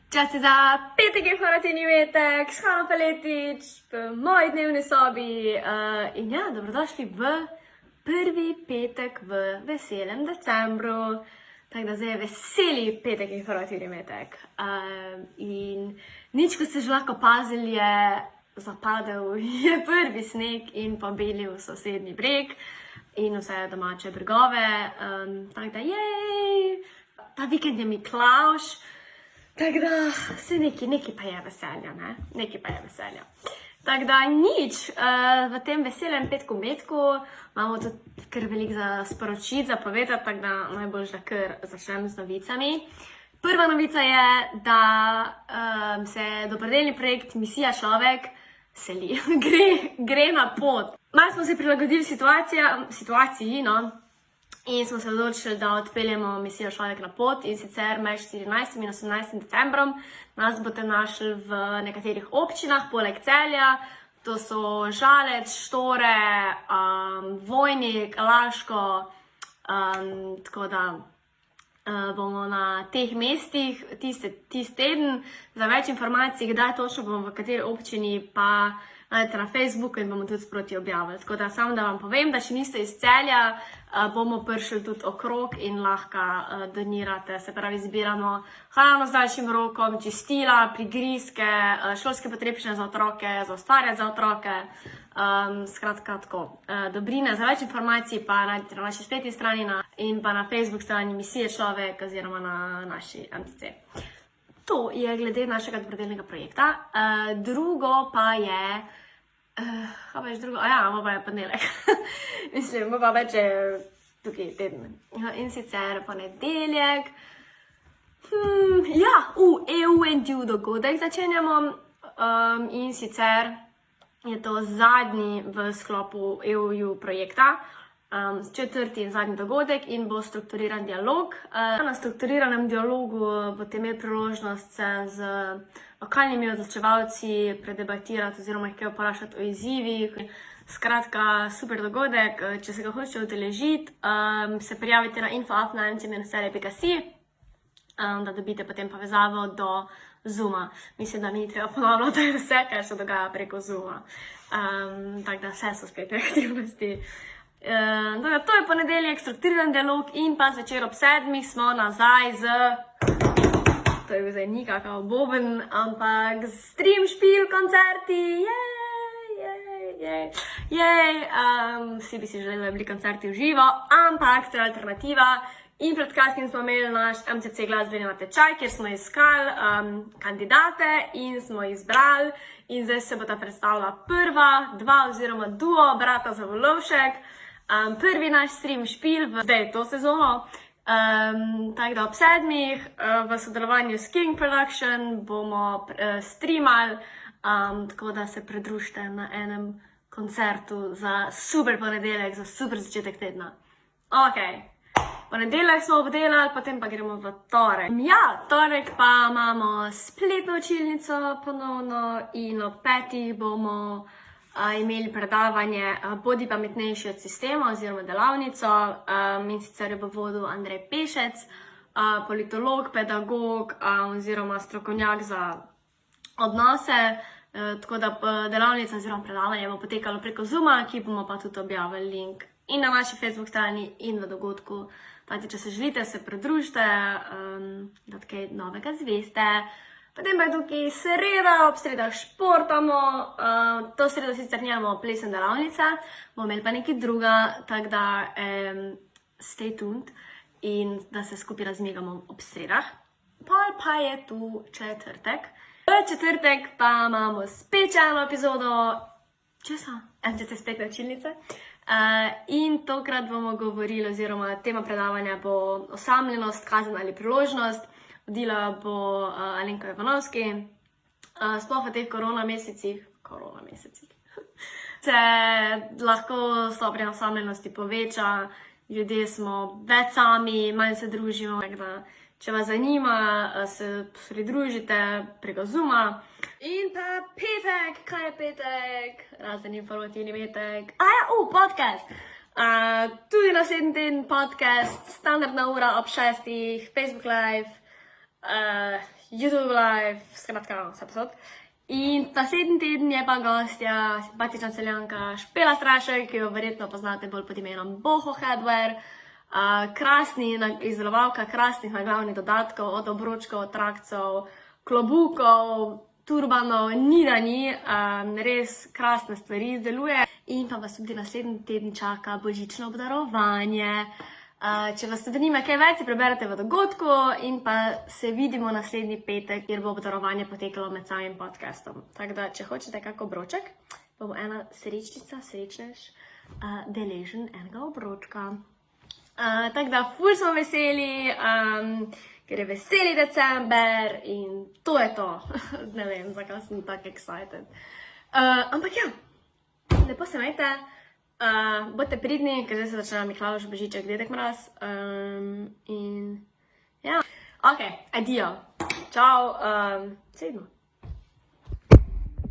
Čas je za petek informativni vetek, s Hano Paletič, v moji dnevni sobi. In ja, dobrodošli v prvi petek v veselem decembru. Tako da zdaj je veseli petek informativni vetek. In nič, ko ste že lahko opazili, je zapadel, je prvi sneg in pobelil sosednji breg in vse domače bregove. Tako da jej, ta vikend je Miklavž. Tako da se nekaj pa je veselja, ne? Nekaj pa je veselja. Tako da nič, v tem veselem petku metku imamo tudi kar veliko za sporočiti, za povedati, tako da najbolj, da kar začnem z novicami. Prva novica je, da se dobrodelni projekt Misija Človek seli, gre na pot. Malo smo se prilagodili situaciji, no? In smo se odločili, da odpeljemo Misijo Človek na pot in sicer med 14. in 18. decembrom nas boste našli v nekaterih občinah, poleg Celja, to so Žalec, Štore, Vojnik, Laško, tako da bomo na teh mestih tisti teden. Za več informacij, kdaj točno bomo v kateri občini, pa najdete na Facebooku in bomo tudi sproti objavili. Tako da samo da vam povem, da če niste iz Celja, bomo prišli tudi okrog in lahko donirate. Se pravi, zbiramo hrano z daljšim rokom, čistila, prigrizke, šolske potrebščine za otroke, za ustvarjati za otroke. Skratka tako, dobrine. Za več informacij pa najdete na naši spletni strani in pa na Facebook strani Misije Človek oziroma na naši MCC. To je glede našega dobrodelnega projekta. Drugo pa je... Kaj pa je drugo? Imamo pa je ponedeljek. Mislim, imamo pa več tukaj teden. In sicer ponedeljek. EU and You dogodek začenjamo. In sicer je to zadnji v sklopu EU projekta. Četrti in zadnji dogodek in bo strukturiran dialog. Na strukturiranem dialogu boste imeli priložnost se z lokalnimi odločevalci predebatirati oziroma jih kaj vprašati o izzivih. Skratka, super dogodek. Če se ga hočete udeležiti, se prijavite na info@mcmserije.si, da dobite potem povezavo do Zooma. Mislim, da mi ni treba ponavljati vse, kar se dogaja preko Zooma. Tako da vse so spet aktivnosti. To je ponedeljek, strukturiran dialog in pa zvečer ob 7 smo nazaj z, to je bil zdaj nikakav boben, ampak stream špil koncerti, vsi bi si želeli, da bi bili koncerti v živo, ampak to je alternativa. In pred kratkim smo imeli naš MCC glasbeni natečaj, kjer smo iskali kandidate in smo izbrali in zdaj se bo ta predstavila prva, dva oziroma duo Brata Zavolovšek. Prvi naš stream špil v zdaj to sezono, tako da ob 7 v sodelovanju s King Production bomo streamali, tako da se pridružite na enem koncertu za super ponedeljek, za super začetek tedna. Ok, ponedeljek smo obdelali, potem pa gremo v torek. Ja, torek pa imamo spletno učilnico ponovno in ob 5 bomo imeli predavanje Bodi pametnejši od sistema oziroma delavnico, in sicer bo vodil Andrej Pešec, politolog, pedagog oziroma strokovnjak za odnose. Tako da delavnica oziroma predavanje bo potekalo preko Zooma, ki bomo pa tudi objavili link in na naši Facebook strani in v dogodku. Tako, če se želite, se pridružite, da kaj novega zveste. Potem pa je tukaj sreda, ob sredah športamo, to sredo sicer nimamo plesne delavnice, bomo imeli pa nekaj druga, tako da stay tuned in da se skupaj razmigamo ob sredah. Pa je tu četrtek. V četrtek pa imamo spet eno epizodo, MCC spletne učilnice. In tokrat bomo govorili, oziroma tema predavanja bo osamljenost, kazen ali priložnost. Vodila bo Alenka Ivanovski. Sploh v teh korona mesecih se lahko stopnja osamljenosti poveča, ljudje smo več sami, manj se družimo, tako da če vas zanima, se pridružite preko Zooma. In pa petek, kaj je petek? Razen informativni petek. Podcast! Tudi naslednji teden podcast, standardna ura ob 6, Facebook Live. YouTube live, skratka, vse posod. In naslednji teden je pa gostja, simpatična Celjanka Špela Strašek, ki jo verjetno poznate bolj pod imenom Boho Headwear. Izdelovalka krasnih naglavnih dodatkov, od obročkov, trakcev, klobukov, turbanov, ni da ni, res krasne stvari izdeluje. In pa vas tudi naslednji teden čaka božično obdarovanje. Če vas zanima kaj več, preberete v dogodku in pa se vidimo naslednji petek, kjer bo obdarovanje potekalo med samim podcastom. Tako da, če hočete kak obroček, bo ena srečnica, srečnež, deležen enega obročka. Tako da, ful smo veseli, ker je veseli december in to je to. Ne vem, zakaj sem tako excited. Ampak ja, lepo se imejte. Bodite pridni, ker zdaj se začne Miklavž, Božiček, Dedek Mraz. In ja, ok, adijo. Čau, se vidimo.